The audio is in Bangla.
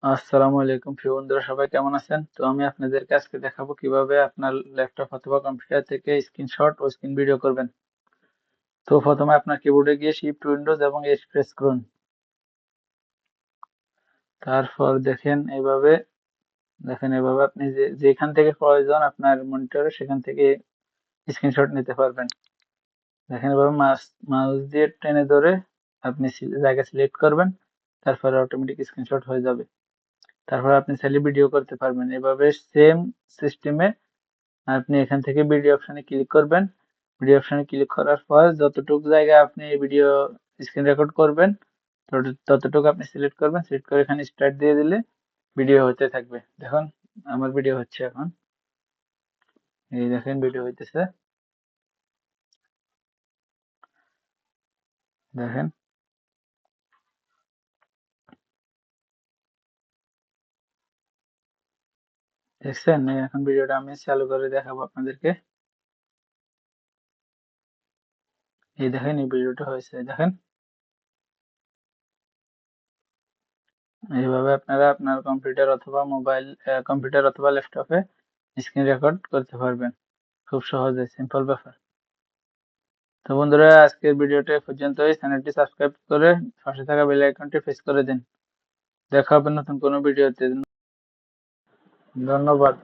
আসসালামু আলাইকুম প্রিয় বন্ধুরা, সবাই কেমন আছেন? তো আমি আপনাদেরকে আজকে দেখাবো কিভাবে আপনার ল্যাপটপ অথবা কম্পিউটার থেকে স্ক্রিনশট ও স্ক্রিন ভিডিও করবেন। তো প্রথমে আপনার কিবোর্ডে গিয়ে শিফট উইন্ডোজ এবং এস প্রেস করুন। তারপর এভাবে আপনি যেখান থেকে প্রয়োজন আপনার মনিটরে সেখান থেকে স্ক্রিনশট নিতে পারবেন। দেখেন এভাবে মাউস দিয়ে টেনে ধরে আপনি জায়গা সিলেক্ট করবেন, তারপরে অটোমেটিক স্ক্রিনশট হয়ে যাবে। তারপর আপনি চাইলে ভিডিও করতে পারবেন। এভাবে সেম সিস্টেমে আপনি এখান থেকে ভিডিও অপশনে ক্লিক করবেন। ভিডিও অপশনে ক্লিক করার পর যতটুকু জায়গা আপনি ভিডিও স্ক্রিন রেকর্ড করবেন ততটুকু আপনি সিলেক্ট করবেন। সিলেক্ট করে এখানে স্টার্ট দিয়ে দিলে ভিডিও হতে থাকবে। দেখুন আমার ভিডিও হচ্ছে এখন। এই দেখেন ভিডিও হইতেছে। দেখেন দেখছেন? এই এখন ভিডিওটা আমি চালু করে দেখাবো আপনাদেরকে। এই দেখেন এই ভিডিওটা হয়েছে। দেখেন এইভাবে আপনারা আপনার কম্পিউটার অথবা ল্যাপটপে স্ক্রিন রেকর্ড করতে পারবেন। খুব সহজে, সিম্পল ব্যাপার। তো বন্ধুরা, আজকের ভিডিওটা এ পর্যন্তই। চ্যানেলটি সাবস্ক্রাইব করে পাশে থাকা বেল আইকনটি প্রেস করে দিন। দেখা হবে নতুন কোনো ভিডিওতে। ধন্যবাদ।